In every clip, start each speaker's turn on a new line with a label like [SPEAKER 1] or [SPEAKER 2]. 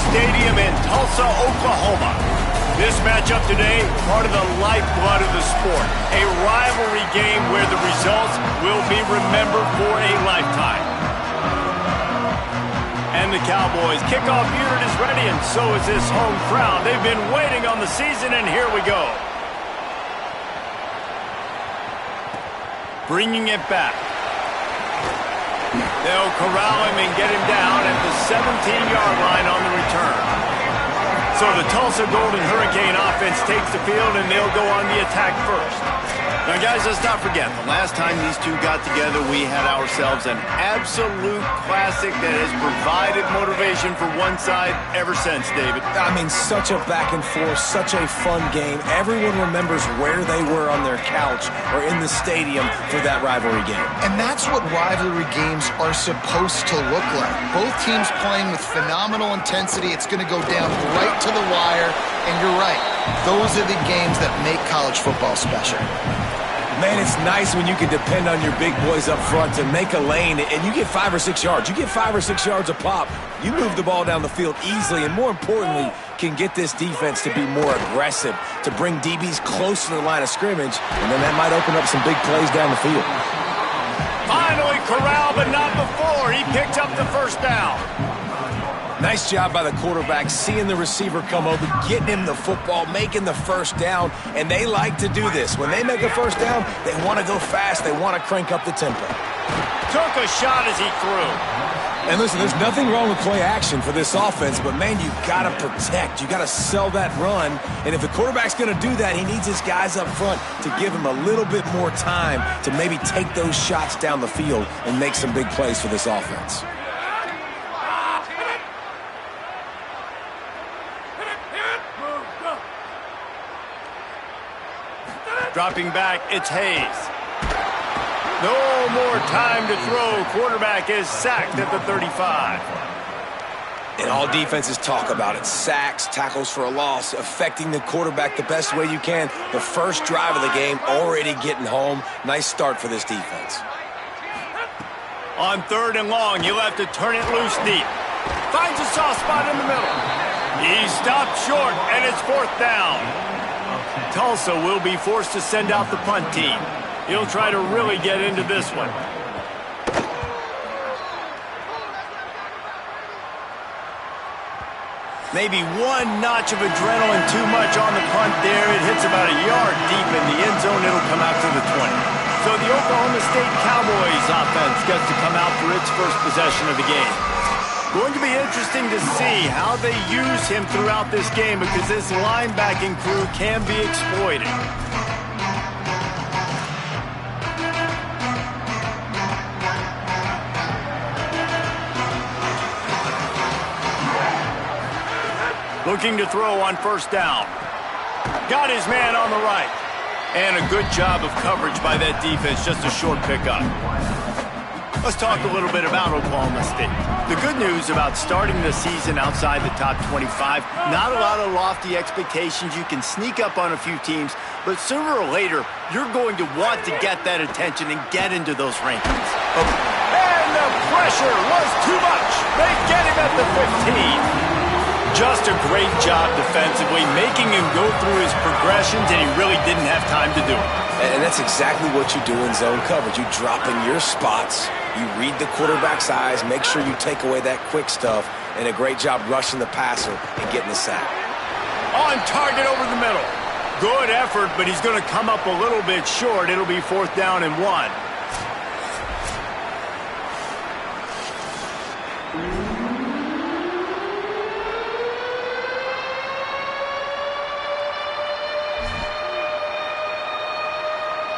[SPEAKER 1] Stadium in Tulsa, Oklahoma. This matchup today, part of the lifeblood of the sport. A rivalry game where the results will be remembered for a lifetime. And the Cowboys' kickoff unit is ready, and so is this home crowd. They've been waiting on the season, and here we go. Bringing it back. They'll corral him and get him down at the 17-yard line on the return. So the Tulsa Golden Hurricane offense takes the field, and they'll go on the attack first. Now, guys, let's not forget, the last time these two got together, we had ourselves an absolute classic that has provided motivation for one side ever since, David.
[SPEAKER 2] I mean, such a back and forth, such a fun game. Everyone remembers where they were on their couch or in the stadium for that rivalry game.
[SPEAKER 3] And that's what rivalry games are supposed to look like. Both teams playing with phenomenal intensity. It's going to go down right to the wire. And you're right, those are the games that make college football special.
[SPEAKER 2] Man, it's nice when you can depend on your big boys up front to make a lane, and you get 5 or 6 yards. You get 5 or 6 yards a pop. You move the ball down the field easily, and more importantly, can get this defense to be more aggressive, to bring DBs close to the line of scrimmage, and then that might open up some big plays down the field.
[SPEAKER 1] Finally corralled, but not before. He picked up the first down.
[SPEAKER 2] Nice job by the quarterback, seeing the receiver come over, getting him the football, making the first down, and they like to do this. When they make a first down, they want to go fast, they want to crank up the tempo.
[SPEAKER 1] Took a shot as he threw.
[SPEAKER 2] And listen, there's nothing wrong with play action for this offense, but man, you've got to protect. You've got to sell that run, and if the quarterback's going to do that, he needs his guys up front to give him a little bit more time to maybe take those shots down the field and make some big plays for this offense.
[SPEAKER 1] Dropping back, it's Hayes. No more time to throw. Quarterback is sacked at the 35.
[SPEAKER 2] And all defenses talk about it. Sacks, tackles for a loss, affecting the quarterback the best way you can. The first drive of the game, already getting home. Nice start for this defense.
[SPEAKER 1] On 3rd and long, you'll have to turn it loose deep. Finds a soft spot in the middle. He stopped short, and it's 4th down. Tulsa will be forced to send out the punt team. He'll try to really get into this one. Maybe one notch of adrenaline too much on the punt there. It hits about a yard deep in the end zone. It'll come out to the 20. So the Oklahoma State Cowboys offense gets to come out for its first possession of the game. Going to be interesting to see how they use him throughout this game because this linebacking crew can be exploited. Looking to throw on 1st down. Got his man on the right. And a good job of coverage by that defense, just a short pickup. Let's talk a little bit about Oklahoma State. The good news about starting the season outside the top 25, not a lot of lofty expectations. You can sneak up on a few teams, but sooner or later, you're going to want to get that attention and get into those rankings. And the pressure was too much. They get him at the 15. Just a great job defensively, making him go through his progressions, and he really didn't have time to do it.
[SPEAKER 2] And that's exactly what you do in zone coverage. You drop in your spots, you read the quarterback's eyes, make sure you take away that quick stuff, and a great job rushing the passer and getting the sack.
[SPEAKER 1] On target over the middle. Good effort, but he's going to come up a little bit short. It'll be 4th down and 1.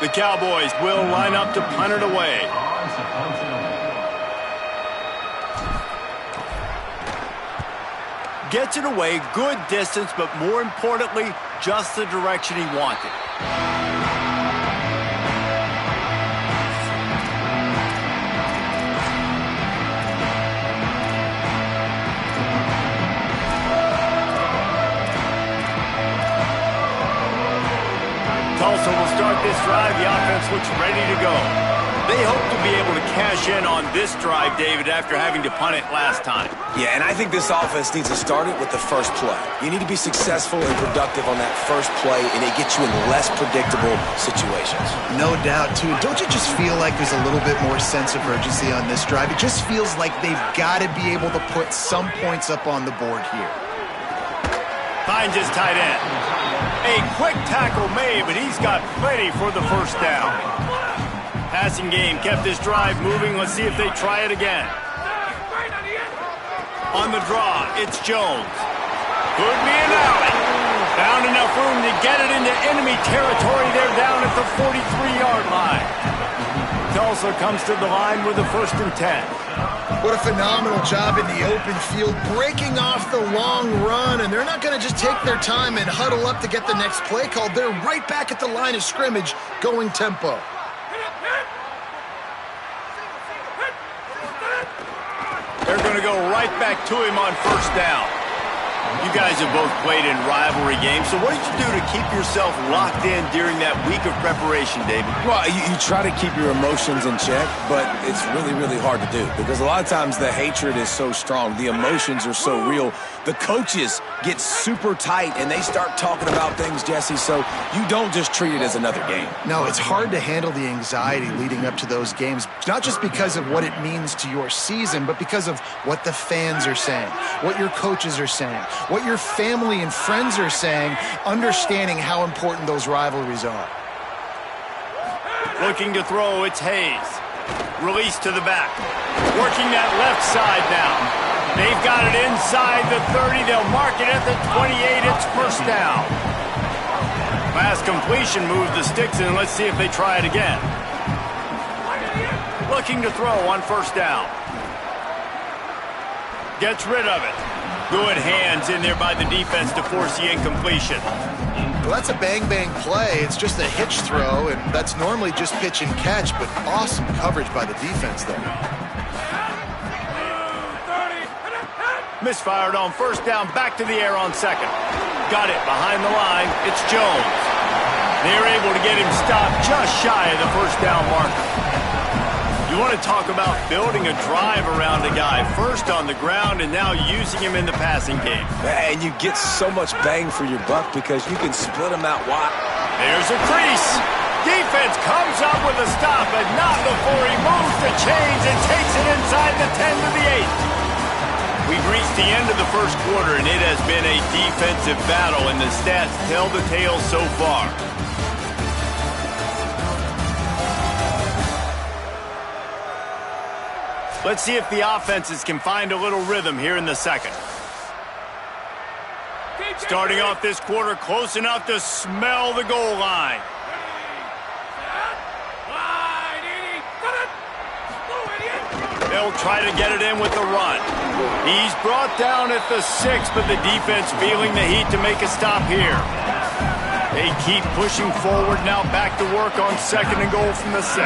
[SPEAKER 1] The Cowboys will line up to punt it away. Gets it away, good distance, but more importantly, just the direction he wanted. Tulsa will start this drive. The offense looks ready to go. They hope to be able to cash in on this drive, David, after having to punt it last time.
[SPEAKER 2] Yeah, and I think this offense needs to start it with the first play. You need to be successful and productive on that first play, and it gets you in less predictable situations.
[SPEAKER 3] No doubt, too. Don't you just feel like there's a little bit more sense of urgency on this drive? It just feels like they've got to be able to put some points up on the board here.
[SPEAKER 1] Finds his tight end. A quick tackle made, but he's got plenty for the first down. Passing game kept this drive moving. Let's see if they try it again. On the draw, it's Jones. Could be an alley. Found enough room to get it into enemy territory. They're down at the 43-yard line. Tulsa comes to the line with a 1st and 10.
[SPEAKER 3] What a phenomenal job in the open field, breaking off the long run, and they're not going to just take their time and huddle up to get the next play called. They're right back at the line of scrimmage, going tempo.
[SPEAKER 1] They're going to go right back to him on 1st down. You guys have both played in rivalry games, so what did you do to keep yourself locked in during that week of preparation, David?
[SPEAKER 2] Well, you try to keep your emotions in check, but it's really, really hard to do because a lot of times the hatred is so strong. The emotions are so real. The coaches get super tight, and they start talking about things, Jesse, so you don't just treat it as another game.
[SPEAKER 3] No, it's hard to handle the anxiety leading up to those games, not just because of what it means to your season, but because of what the fans are saying, what your coaches are saying, what your family and friends are saying, understanding how important those rivalries are.
[SPEAKER 1] Looking to throw, it's Hayes. Release to the back. Working that left side now. They've got it inside the 30. They'll mark it at the 28. It's 1st down. Last completion moves the sticks in. Let's see if they try it again. Looking to throw on 1st down. Gets rid of it. Good hands in there by the defense to force the incompletion.
[SPEAKER 3] Well, that's a bang-bang play. It's just a hitch throw, and that's normally just pitch and catch, but awesome coverage by the defense there.
[SPEAKER 1] Misfired on 1st down, back to the air on 2nd. Got it behind the line. It's Jones. They're able to get him stopped just shy of the 1st down marker. You want to talk about building a drive around a guy. First on the ground and now using him in the passing game.
[SPEAKER 2] And you get so much bang for your buck because you can split them out wide.
[SPEAKER 1] There's a crease. Defense comes up with a stop, but not before he moves the chains and takes it inside the 10 to the 8. We've reached the end of the 1st quarter, and it has been a defensive battle, and the stats tell the tale so far. Let's see if the offenses can find a little rhythm here in the 2nd. Starting off this quarter close enough to smell the goal line. They'll try to get it in with the run. He's brought down at the 6, but the defense feeling the heat to make a stop here. They keep pushing forward now, back to work on 2nd and goal from the 6.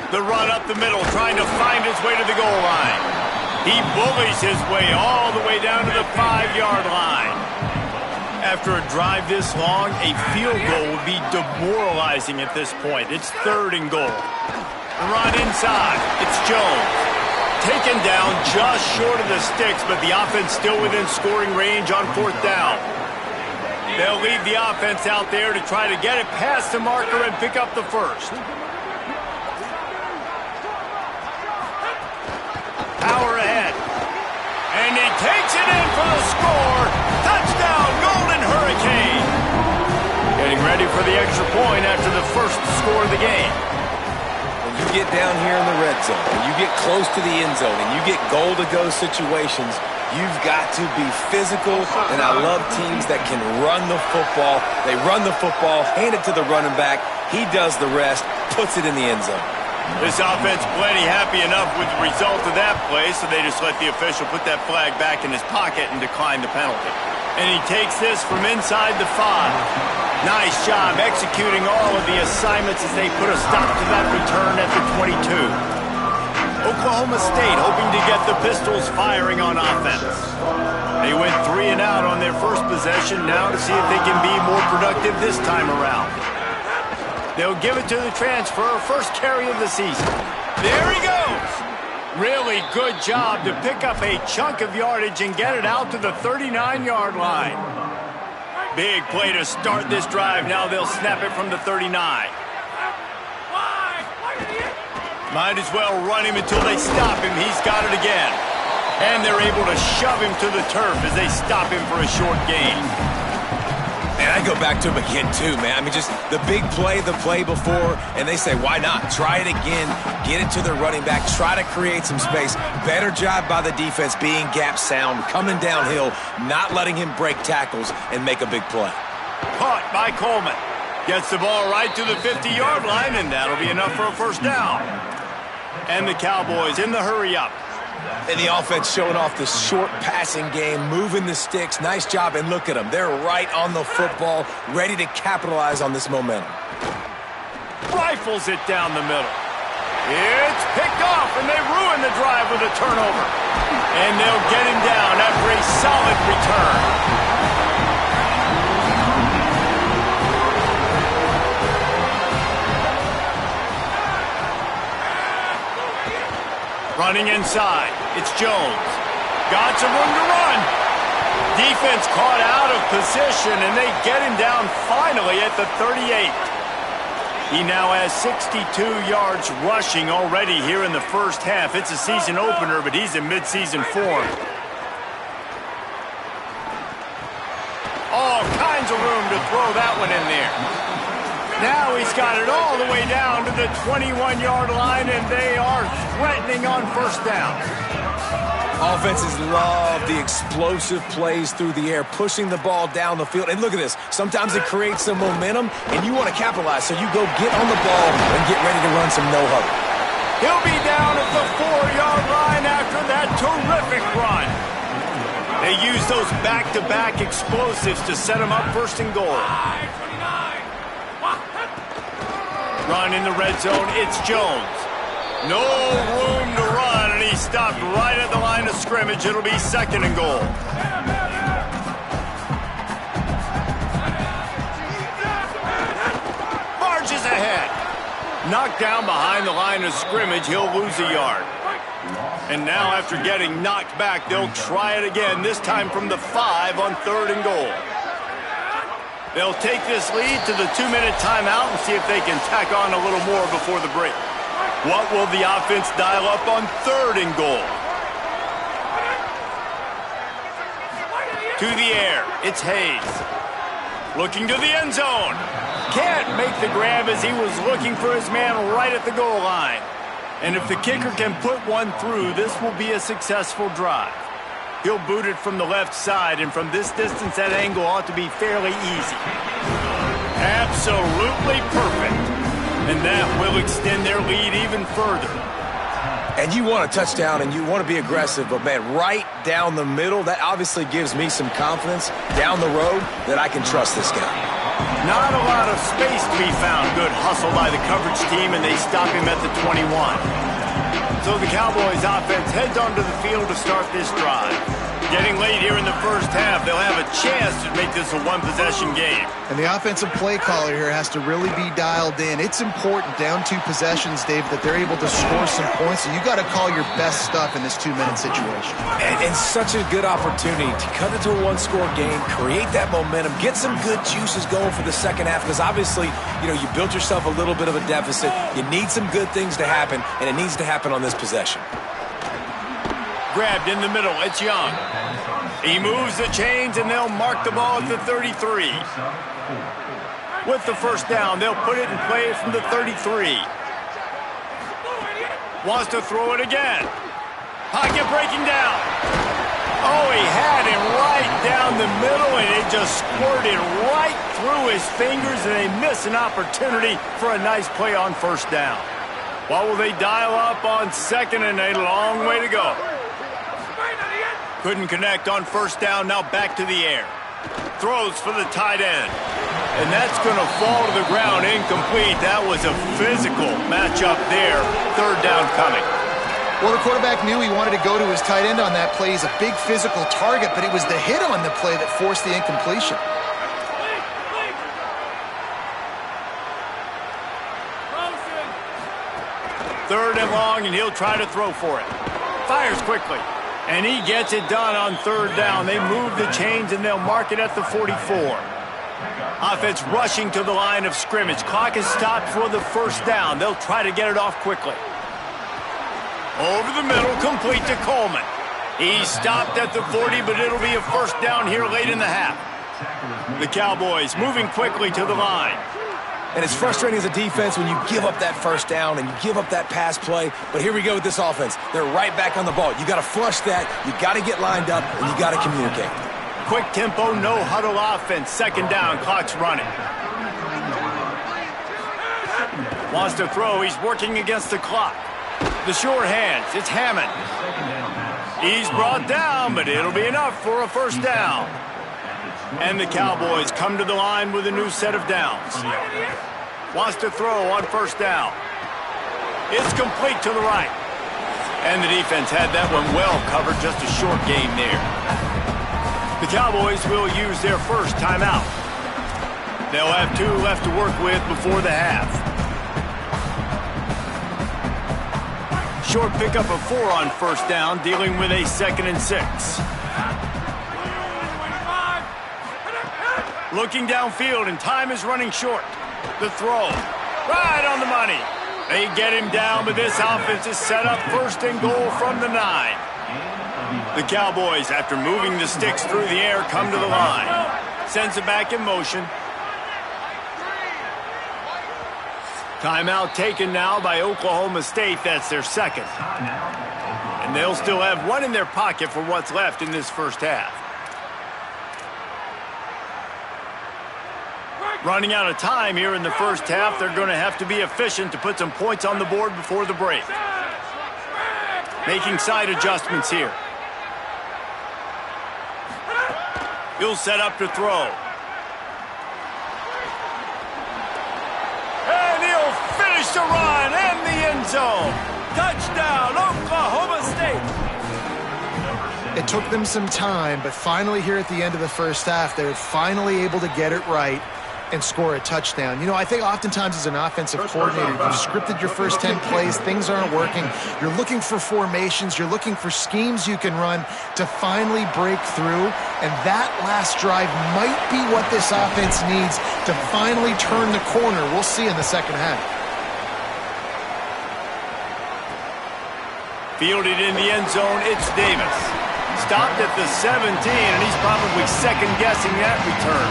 [SPEAKER 1] The run up the middle, trying to find his way to the goal line. He bullies his way all the way down to the 5-yard line. After a drive this long, a field goal would be demoralizing at this point. It's 3rd and goal. The run inside. It's Jones. Taken down just short of the sticks, but the offense still within scoring range on 4th down. They'll leave the offense out there to try to get it past the marker and pick up the 1st. Power ahead. And he takes it in for the score. Touchdown, Golden Hurricane. Getting ready for the extra point after the 1st score of the game.
[SPEAKER 2] When you get down here in the red zone, when you get close to the end zone, and you get goal-to-go situations, you've got to be physical, and I love teams that can run the football. They run the football, hand it to the running back. He does the rest, puts it in the end zone.
[SPEAKER 1] This offense plenty happy enough with the result of that play, so they just let the official put that flag back in his pocket and decline the penalty. And he takes this from inside the 5. Nice job executing all of the assignments as they put a stop to that return at the 22. Oklahoma State hoping to get the Pistols firing on offense. They went 3 and out on their first possession now to see if they can be more productive this time around. They'll give it to the transfer, first carry of the season. There he goes. Really good job to pick up a chunk of yardage and get it out to the 39-yard line. Big play to start this drive. Now they'll snap it from the 39. Might as well run him until they stop him. He's got it again. And they're able to shove him to the turf as they stop him for a short gain.
[SPEAKER 2] And I go back to him again, too, man. I mean, just the big play, the play before, and they say, why not? Try it again, get it to their running back, try to create some space. Better job by the defense being gap sound, coming downhill, not letting him break tackles and make a big play.
[SPEAKER 1] Caught by Coleman. Gets the ball right to the 50-yard line, and that'll be enough for a first down. And the Cowboys in the hurry-up.
[SPEAKER 2] And the offense showing off the short passing game, moving the sticks. Nice job, and look at them. They're right on the football, ready to capitalize on this momentum.
[SPEAKER 1] Rifles it down the middle. It's picked off, and they ruin the drive with a turnover. And they'll get him down after a solid return. Running inside, it's Jones. Got some room to run. Defense caught out of position, and they get him down finally at the 38. He now has 62 yards rushing already here in the first half. It's a season opener, but he's in midseason form. All kinds of room to throw that one in there. Now he's got it all the way down to the 21-yard line, and they are threatening on first down.
[SPEAKER 2] Offenses love the explosive plays through the air, pushing the ball down the field. And look at this. Sometimes it creates some momentum, and you want to capitalize. So you go get on the ball and get ready to run some no-huddle.
[SPEAKER 1] He'll be down at the 4-yard line after that terrific run. They use those back-to-back explosives to set him up first and goal. Run in the red zone, it's Jones. No room to run, and he stopped right at the line of scrimmage. It'll be second and goal. Marches ahead. Knocked down behind the line of scrimmage, he'll lose a yard. And now after getting knocked back, they'll try it again, this time from the 5 on third and goal. They'll take this lead to the 2-minute timeout and see if they can tack on a little more before the break. What will the offense dial up on third and goal? To the air, it's Hayes. Looking to the end zone. Can't make the grab as he was looking for his man right at the goal line. And if the kicker can put one through, this will be a successful drive. He'll boot it from the left side, and from this distance, that angle ought to be fairly easy. Absolutely perfect. And that will extend their lead even further.
[SPEAKER 2] And you want a touchdown, and you want to be aggressive, but, man, right down the middle, that obviously gives me some confidence down the road that I can trust this guy.
[SPEAKER 1] Not a lot of space to be found. Good hustle by the coverage team, and they stop him at the 21. So the Cowboys offense heads onto the field to start this drive. Getting late here in the first half, they'll have a chance to make this a one-possession game.
[SPEAKER 3] And the offensive play caller here has to really be dialed in. It's important down 2 possessions, Dave, that they're able to score some points. So you got to call your best stuff in this 2-minute situation.
[SPEAKER 2] And such a good opportunity to cut it to a one-score game, create that momentum, get some good juices going for the second half. Because obviously, you built yourself a little bit of a deficit. You need some good things to happen, and it needs to happen on this possession.
[SPEAKER 1] Grabbed in the middle, it's Young. He moves the chains, and they'll mark the ball at the 33. With the first down, they'll put it in play from the 33. Wants to throw it again. Pocket breaking down. Oh, he had him right down the middle, and it just squirted right through his fingers, and they miss an opportunity for a nice play on first down. What will they dial up on second, and a long way to go. Couldn't connect on first down, now back to the air. Throws for the tight end. And that's going to fall to the ground incomplete. That was a physical matchup there. Third down coming.
[SPEAKER 3] Well, the quarterback knew he wanted to go to his tight end on that play. He's a big physical target, but it was the hit on the play that forced the incompletion.
[SPEAKER 1] Third and long, and he'll try to throw for it. Fires quickly, and he gets it done on third down. They move the chains, and they'll mark it at the 44. Offense rushing to the line of scrimmage. Clock is stopped for the first down. They'll try to get it off quickly. Over the middle, complete to Coleman. He stopped at the 40, but it'll be a first down here late in the half. The Cowboys moving quickly to the line.
[SPEAKER 2] And it's frustrating as a defense when you give up that first down and you give up that pass play. But here we go with this offense. They're right back on the ball. You got to flush that. You got to get lined up, and you got to communicate.
[SPEAKER 1] Quick tempo, no huddle offense. Second down, clock's running. Wants to throw. He's working against the clock. The short hands. It's Hammond. He's brought down, but it'll be enough for a first down. And the Cowboys come to the line with a new set of downs. Wants to throw on first down. It's complete to the right. And the defense had that one well covered. Just a short gain there. The Cowboys will use their first timeout. They'll have 2 left to work with before the half. Short pickup of 4 on first down, dealing with a 2nd and 6. Looking downfield, and time is running short. The throw. Right on the money. They get him down, but this offense is set up first and goal from the 9. The Cowboys, after moving the sticks through the air, come to the line. Sends it back in motion. Timeout taken now by Oklahoma State. That's their 2nd. And they'll still have 1 in their pocket for what's left in this first half. Running out of time here in the first half. They're going to have to be efficient to put some points on the board before the break. Making side adjustments here. He'll set up to throw. And he'll finish the run in the end zone. Touchdown, Oklahoma State.
[SPEAKER 3] It took them some time, but finally here at the end of the first half, they're finally able to get it right and score a touchdown. You know, I think oftentimes as an offensive coordinator, you've scripted your first 10 plays, things aren't working. You're looking for formations, you're looking for schemes you can run to finally break through, and that last drive might be what this offense needs to finally turn the corner. We'll see in the second half.
[SPEAKER 1] Fielded in the end zone, it's Davis. Stopped at the 17, and he's probably second-guessing that return.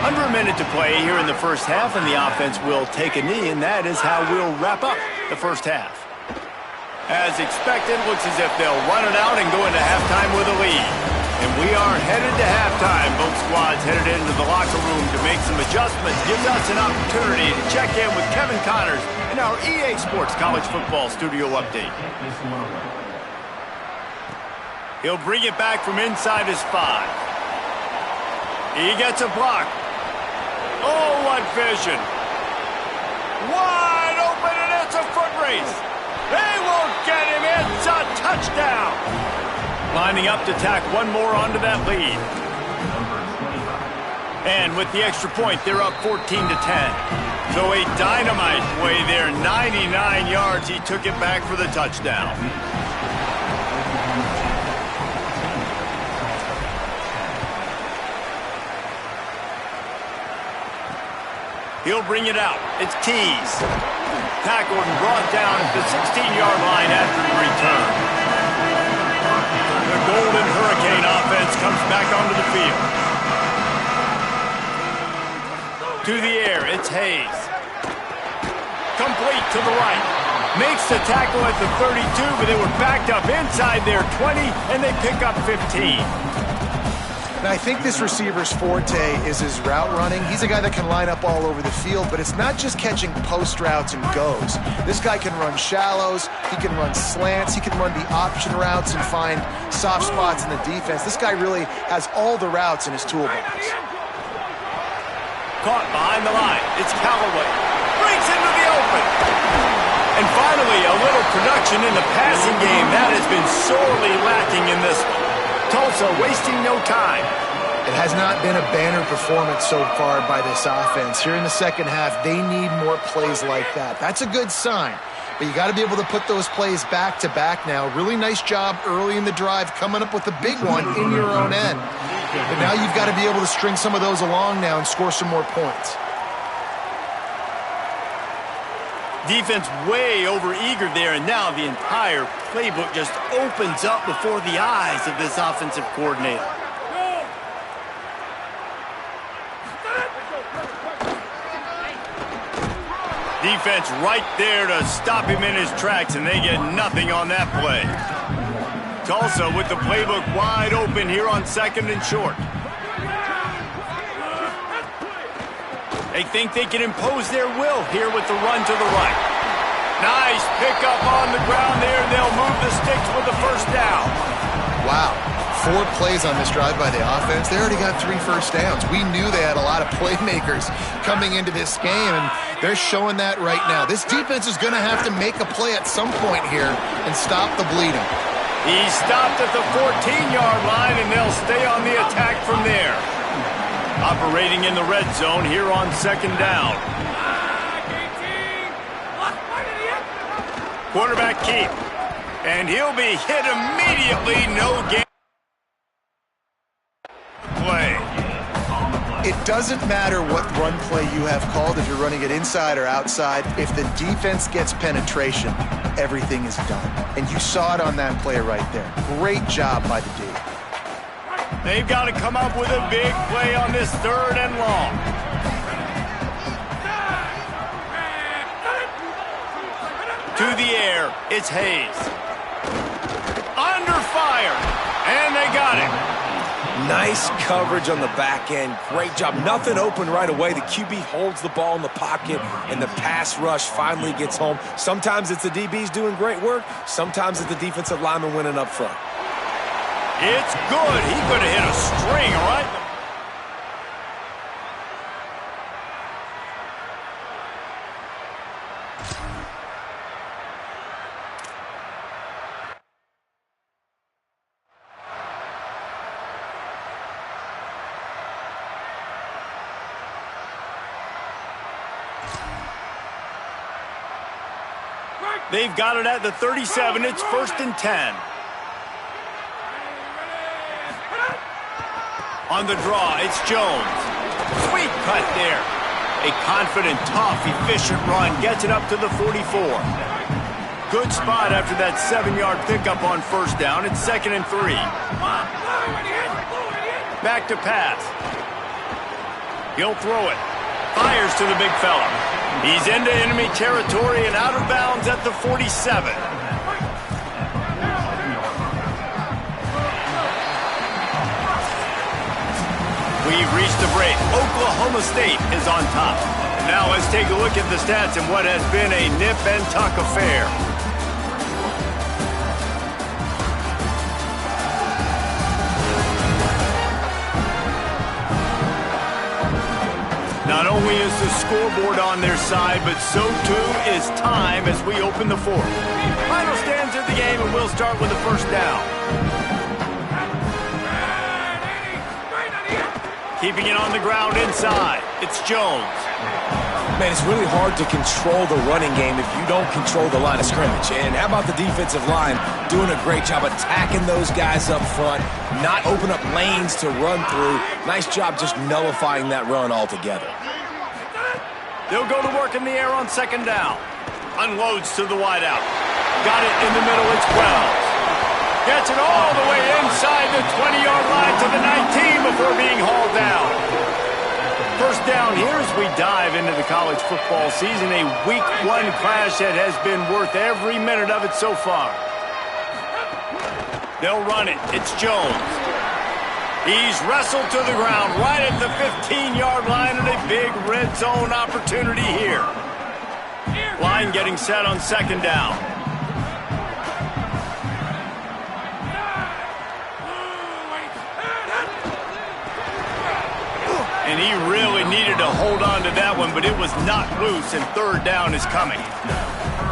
[SPEAKER 1] Under a minute to play here in the first half, and the offense will take a knee, and that is how we'll wrap up the first half. As expected, looks as if they'll run it out and go into halftime with a lead. And we are headed to halftime. Both squads headed into the locker room to make some adjustments. Gives us an opportunity to check in with Kevin Connors in our EA Sports College Football Studio Update. He'll bring it back from inside his 5. He gets a block. Oh, what vision. Wide open, and it's a foot race. They won't get him. It's a touchdown. Lining up to tack one more onto that lead. And with the extra point, they're up 14-10. So a dynamite play there. 99 yards. He took it back for the touchdown. He'll bring it out. It's Keys. Tackled and brought down at the 16-yard line after the return. The Golden Hurricane offense comes back onto the field. To the air, it's Hayes. Complete to the right. Makes the tackle at the 32, but they were backed up inside their 20, and they pick up 15.
[SPEAKER 3] And I think this receiver's forte is his route running. He's a guy that can line up all over the field, but it's not just catching post routes and goes. This guy can run shallows, he can run slants, he can run the option routes and find soft spots in the defense. This guy really has all the routes in his toolbox.
[SPEAKER 1] Caught behind the line. It's Callaway. Breaks into the open. And finally, a little production in the passing game. That has been sorely lacking in this one. Tulsa wasting no time.
[SPEAKER 3] It has not been a banner performance so far by this offense. Here in the second half, they need more plays like that. That's a good sign, but you got to be able to put those plays back to back now. Really nice job early in the drive coming up with a big one in your own end. But now you've got to be able to string some of those along now and score some more points.
[SPEAKER 1] Defense way over-eager there, and now the entire playbook just opens up before the eyes of this offensive coordinator. Defense right there to stop him in his tracks, and they get nothing on that play. Tulsa with the playbook wide open here on 2nd and short. They think they can impose their will here with the run to the right. Nice pickup on the ground there, and they'll move the sticks with the first down.
[SPEAKER 3] Wow. 4 plays on this drive by the offense. They already got 3 first downs. We knew they had a lot of playmakers coming into this game, and they're showing that right now. This defense is going to have to make a play at some point here and stop the bleeding.
[SPEAKER 1] He stopped at the 14-yard line, and they'll stay on the attack from there. Operating in the red zone here on 2nd down. Quarterback keep. And he'll be hit immediately. No gain. Play.
[SPEAKER 3] It doesn't matter what run play you have called, if you're running it inside or outside. If the defense gets penetration, everything is done. And you saw it on that play right there. Great job by the D.
[SPEAKER 1] They've got to come up with a big play on this 3rd and long. To the air, it's Hayes. Under fire, and they got him.
[SPEAKER 2] Nice coverage on the back end. Great job. Nothing open right away. The QB holds the ball in the pocket, and the pass rush finally gets home. Sometimes it's the DBs doing great work. Sometimes it's the defensive lineman winning up front.
[SPEAKER 1] It's good. He could have hit a string right. They've got it at the 37. It's 1st and 10. On the draw, it's Jones. Sweet cut there. A confident, tough, efficient run gets it up to the 44. Good spot after that 7-yard pickup on 1st down. It's 2nd and 3. Back to pass. He'll throw it. Fires to the big fella. He's into enemy territory and out of bounds at the 47. We've reached the break. Oklahoma State is on top. Now let's take a look at the stats in what has been a nip and tuck affair. Not only is the scoreboard on their side, but so too is time as we open the 4th. Final stands of the game, and we'll start with the 1st down. Keeping it on the ground inside. It's Jones.
[SPEAKER 2] Man, it's really hard to control the running game if you don't control the line of scrimmage. And how about the defensive line doing a great job attacking those guys up front, not open up lanes to run through. Nice job just nullifying that run altogether.
[SPEAKER 1] They'll go to work in the air on 2nd down. Unloads to the wideout. Got it in the middle, it's Wells. Gets it all the way inside the 20-yard line to the 19 before being hauled down. 1st down here as we dive into the college football season. A week 1 clash that has been worth every minute of it so far. They'll run it. It's Jones. He's wrestled to the ground right at the 15-yard line, and a big red zone opportunity here. Line getting set on 2nd down. And he really needed to hold on to that one, but it was not loose, and 3rd down is coming.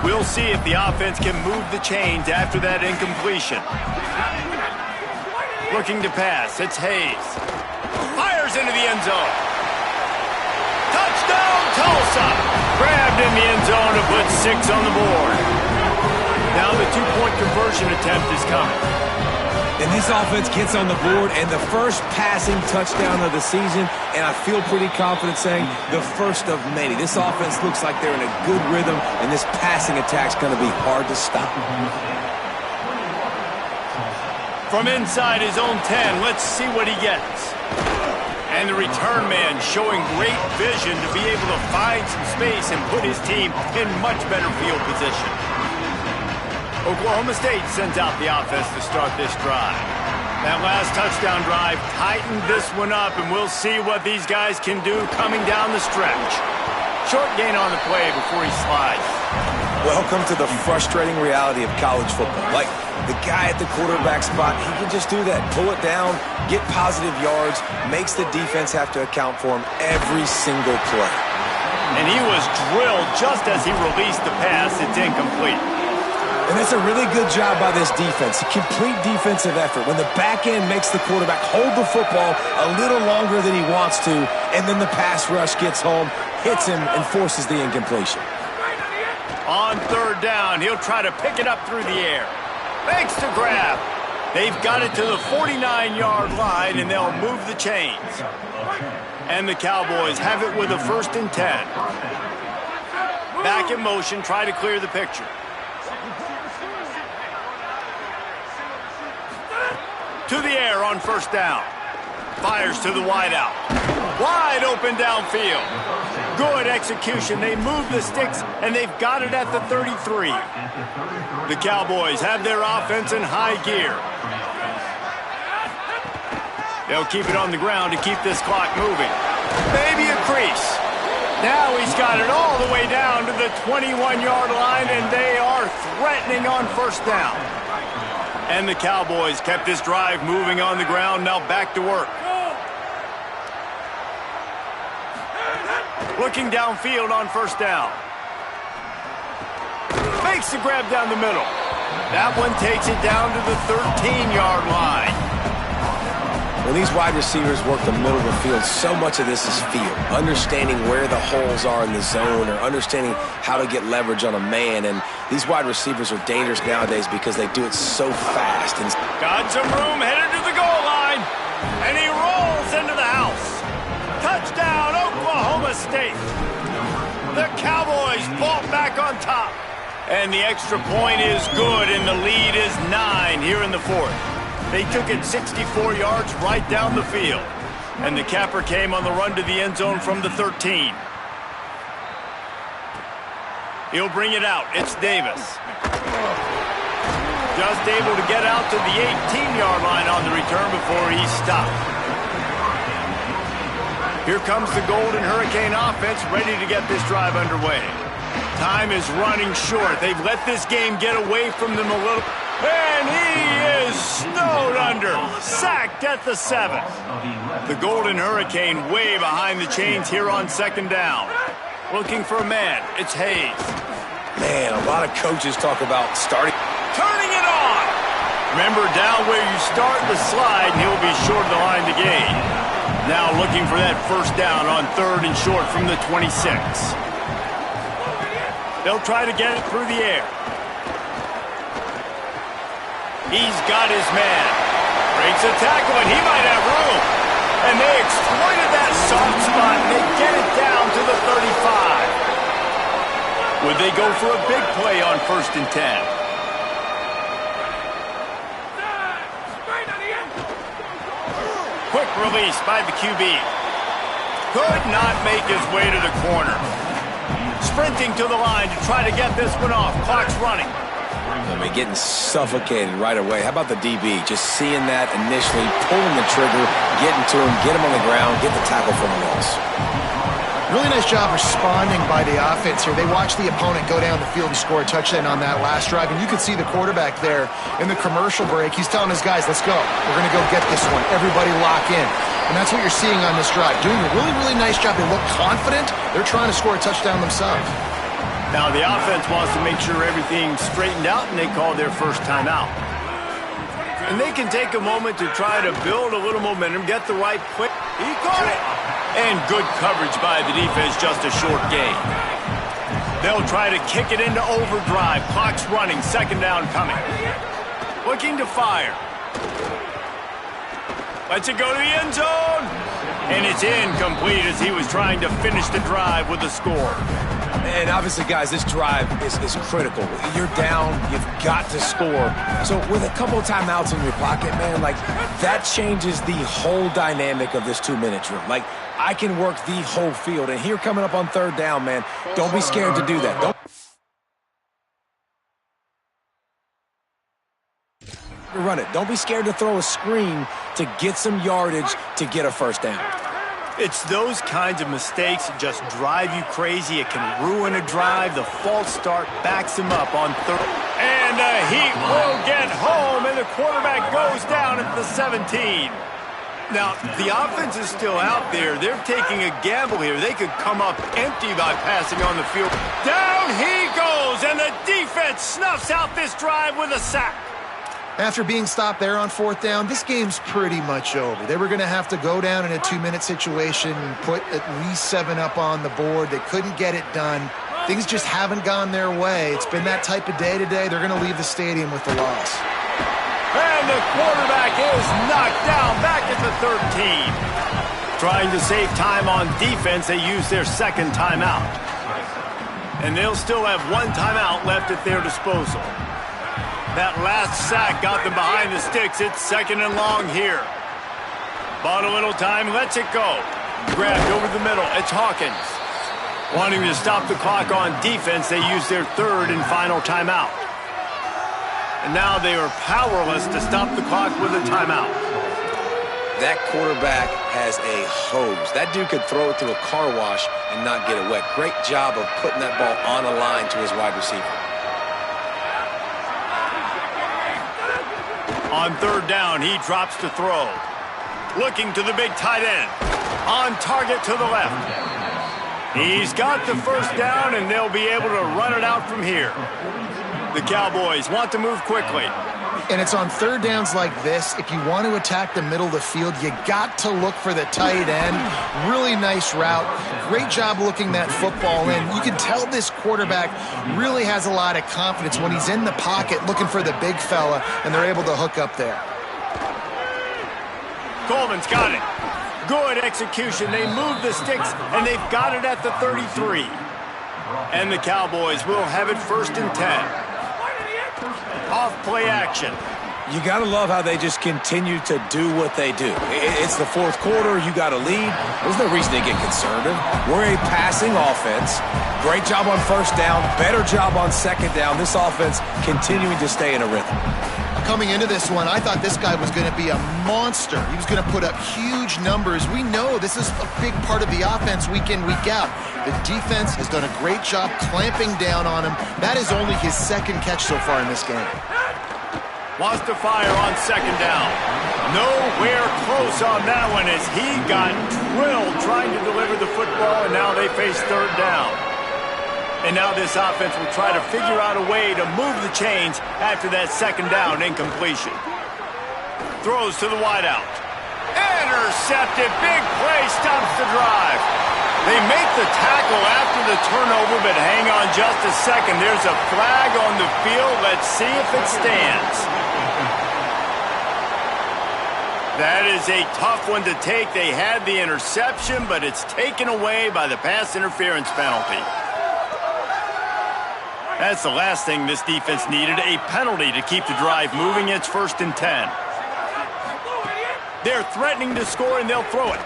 [SPEAKER 1] We'll see if the offense can move the chains after that incompletion. Looking to pass. It's Hayes. Fires into the end zone. Touchdown, Tulsa! Grabbed in the end zone to put 6 on the board. Now the two-point conversion attempt is coming.
[SPEAKER 2] And this offense gets on the board, and the first passing touchdown of the season, and I feel pretty confident saying the first of many. This offense looks like they're in a good rhythm, and this passing attack's going to be hard to stop.
[SPEAKER 1] From inside his own 10, let's see what he gets. And the return man showing great vision to be able to find some space and put his team in much better field position. Oklahoma State sends out the offense to start this drive. That last touchdown drive tightened this one up, and we'll see what these guys can do coming down the stretch. Short gain on the play before he slides.
[SPEAKER 2] Welcome to the frustrating reality of college football. Like, the guy at the quarterback spot, he can just do that. Pull it down, get positive yards, makes the defense have to account for him every single play.
[SPEAKER 1] And he was drilled just as he released the pass. It's incomplete.
[SPEAKER 2] And that's a really good job by this defense. A complete defensive effort. When the back end makes the quarterback hold the football a little longer than he wants to, and then the pass rush gets home, hits him, and forces the incompletion.
[SPEAKER 1] On third down, he'll try to pick it up through the air. Makes the grab. They've got it to the 49-yard line, and they'll move the chains. And the Cowboys have it with a 1st and 10. Back in motion, try to clear the picture. To the air on 1st down. Fires to the wideout. Wide open downfield. Good execution. They move the sticks, and they've got it at the 33. The Cowboys have their offense in high gear. They'll keep it on the ground to keep this clock moving. Maybe a crease. Now he's got it all the way down to the 21-yard line, and they are threatening on 1st down. And the Cowboys kept this drive moving on the ground. Now back to work. Looking downfield on 1st down. Makes the grab down the middle. That one takes it down to the 13-yard line.
[SPEAKER 2] When these wide receivers work the middle of the field, so much of this is feel. Understanding where the holes are in the zone, or understanding how to get leverage on a man. And these wide receivers are dangerous nowadays because they do it so fast. And
[SPEAKER 1] got some room, headed to the goal line. And he rolls into the house. Touchdown, Oklahoma State. The Cowboys vault back on top. And the extra point is good, and the lead is 9 here in the 4th. They took it 64 yards right down the field. And the capper came on the run to the end zone from the 13. He'll bring it out. It's Davis. Just able to get out to the 18-yard line on the return before he stopped. Here comes the Golden Hurricane offense, ready to get this drive underway. Time is running short. They've let this game get away from them a little. And he is snowed under. Sacked at the 7th. The Golden Hurricane way behind the chains here on 2nd down. Looking for a man. It's Hayes.
[SPEAKER 2] man, a lot of coaches talk about starting.
[SPEAKER 1] Turning it on. Remember, down where you start the slide, and he'll be short of the line to gain. Now looking for that 1st down on 3rd and short from the 26. They'll try to get it through the air. He's got his man. Breaks a tackle, and he might have room. And they exploited that soft spot, and they get it down to the 35. Would they go for a big play on 1st and 10? Quick release by the QB. Could not make his way to the corner. Sprinting to the line to try to get this one off. Clock's running.
[SPEAKER 2] I mean, getting suffocated right away. How about the DB? Just seeing that initially, pulling the trigger, getting to him, get him on the ground, get the tackle for the loss.
[SPEAKER 3] Really nice job responding by the offense here. They watched the opponent go down the field and score a touchdown on that last drive, and you could see the quarterback there in the commercial break. He's telling his guys, let's go. We're going to go get this one. Everybody lock in. And that's what you're seeing on this drive. Doing a really, really nice job. They look confident. They're trying to score a touchdown themselves.
[SPEAKER 1] Now the offense wants to make sure everything's straightened out, and they call their first timeout. And they can take a moment to try to build a little momentum, get the right play. He caught it! And good coverage by the defense, just a short gain. They'll try to kick it into overdrive. Clock's running, second down coming. Looking to fire. Lets it go to the end zone. And it's incomplete as he was trying to finish the drive with a score.
[SPEAKER 2] And obviously, guys, this drive is critical. You're down, you've got to score. So with a couple of timeouts in your pocket, man, like, that changes the whole dynamic of this 2-minute drill. Like, I can work the whole field. And here coming up on third down, man, don't be scared to do that. Don't run it. Don't be scared to throw a screen to get some yardage to get a first down.
[SPEAKER 1] It's those kinds of mistakes that just drive you crazy. It can ruin a drive. The false start backs him up on third. And he will get home, and the quarterback goes down at the 17. Now, the offense is still out there. They're taking a gamble here. They could come up empty by passing on the field. Down he goes, and the defense snuffs out this drive with a sack.
[SPEAKER 3] After being stopped there on fourth down, this game's pretty much over. They were going to have to go down in a 2-minute situation and put at least 7 up on the board. They couldn't get it done. Things just haven't gone their way. It's been that type of day today. They're going to leave the stadium with the loss.
[SPEAKER 1] And the quarterback is knocked down back at the 13. Trying to save time on defense, they use their second timeout. And they'll still have 1 timeout left at their disposal. That last sack got them behind the sticks. It's second and long here. Bought a little time, lets it go. Grabbed over the middle. It's Hawkins. Wanting to stop the clock on defense, they use their third and final timeout. And now they are powerless to stop the clock with a timeout.
[SPEAKER 2] That quarterback has a hose. That dude could throw it through a car wash and not get it wet. Great job of putting that ball on a line to his wide receiver.
[SPEAKER 1] On third down, he drops to throw. Looking to the big tight end. On target to the left. He's got the first down, and they'll be able to run it out from here. The Cowboys want to move quickly.
[SPEAKER 3] And it's on third downs like this. If you want to attack the middle of the field, you got to look for the tight end. Really nice route. Great job looking that football in. You can tell this quarterback really has a lot of confidence when he's in the pocket looking for the big fella, and they're able to hook up there.
[SPEAKER 1] Coleman's got it. Good execution. They move the sticks, and they've got it at the 33. And the Cowboys will have it first and 10. Off play action.
[SPEAKER 2] You got to love how they just continue to do what they do. It's the fourth quarter. You got to lead. There's no reason to get conservative. We're a passing offense. Great job on first down. Better job on second down. This offense continuing to stay in a rhythm.
[SPEAKER 3] Coming into this one, I thought this guy was going to be a monster. He was going to put up huge numbers. We know this is a big part of the offense week in, week out. The defense has done a great job clamping down on him. That is only his second catch so far in this game.
[SPEAKER 1] Wants to fire on second down. Nowhere close on that one as he got drilled trying to deliver the football, and now they face third down. And now this offense will try to figure out a way to move the chains after that second down incompletion. Throws to the wideout. Intercepted. Big play stops the drive. They make the tackle after the turnover, but hang on just a second. There's a flag on the field. Let's see if it stands. That is a tough one to take. They had the interception, but it's taken away by the pass interference penalty. That's the last thing this defense needed, a penalty to keep the drive moving. It's first and 10. They're threatening to score, and they'll throw it.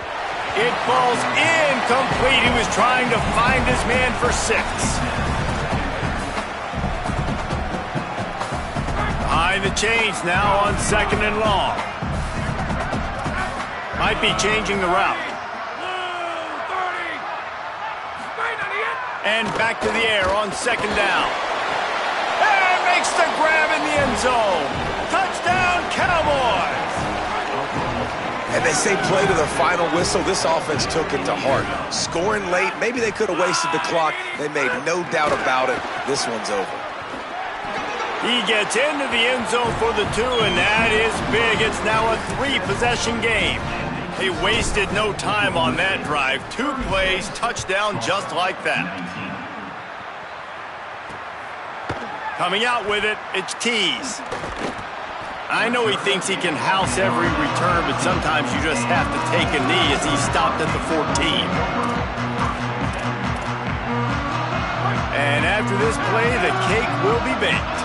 [SPEAKER 1] It falls incomplete. He was trying to find his man for 6. Behind the chains now on second and long. Might be changing the route. And back to the air on second down. And makes the grab in the end zone. Touchdown, Cowboys!
[SPEAKER 2] And they say play to the final whistle. This offense took it to heart. Scoring late, maybe they could have wasted the clock. They made no doubt about it. This one's over.
[SPEAKER 1] He gets into the end zone for the 2, and that is big. It's now a 3-possession game. They wasted no time on that drive. 2 plays, touchdown just like that. Coming out with it, it's Tease. I know he thinks he can house every return, but sometimes you just have to take a knee as he stopped at the 14. And after this play, the cake will be baked.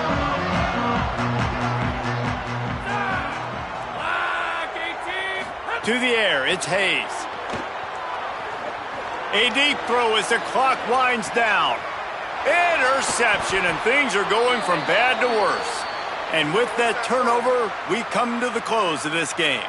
[SPEAKER 1] To the air, it's Hayes. A deep throw as the clock winds down. Interception, and things are going from bad to worse. And with that turnover, we come to the close of this game.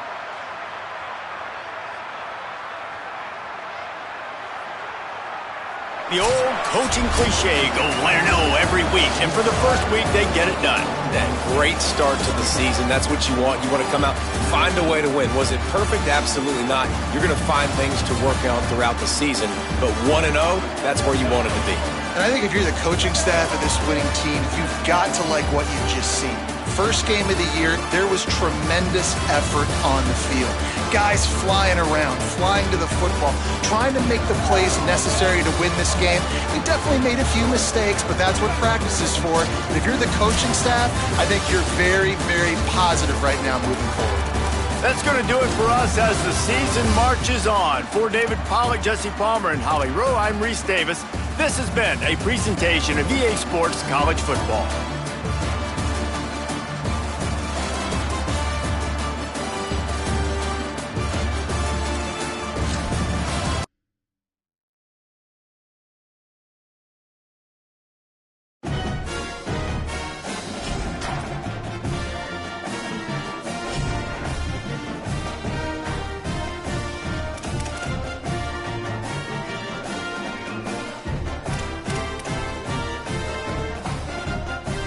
[SPEAKER 1] The old coaching cliche, go win or no every week. And for the first week, they get it done.
[SPEAKER 2] That great start to the season. That's what you want. You want to come out, find a way to win. Was it perfect? Absolutely not. You're going to find things to work on throughout the season. But 1-0, that's where you want it to be.
[SPEAKER 3] And I think if you're the coaching staff of this winning team, you've got to like what you've just seen. First game of the year, there was tremendous effort on the field. Guys flying around, flying to the football, trying to make the plays necessary to win this game. They definitely made a few mistakes, but that's what practice is for. And if you're the coaching staff, I think you're very, very positive right now moving forward.
[SPEAKER 1] That's going to do it for us as the season marches on. For David Pollack, Jesse Palmer, and Holly Rowe, I'm Reese Davis. This has been a presentation of EA Sports College Football.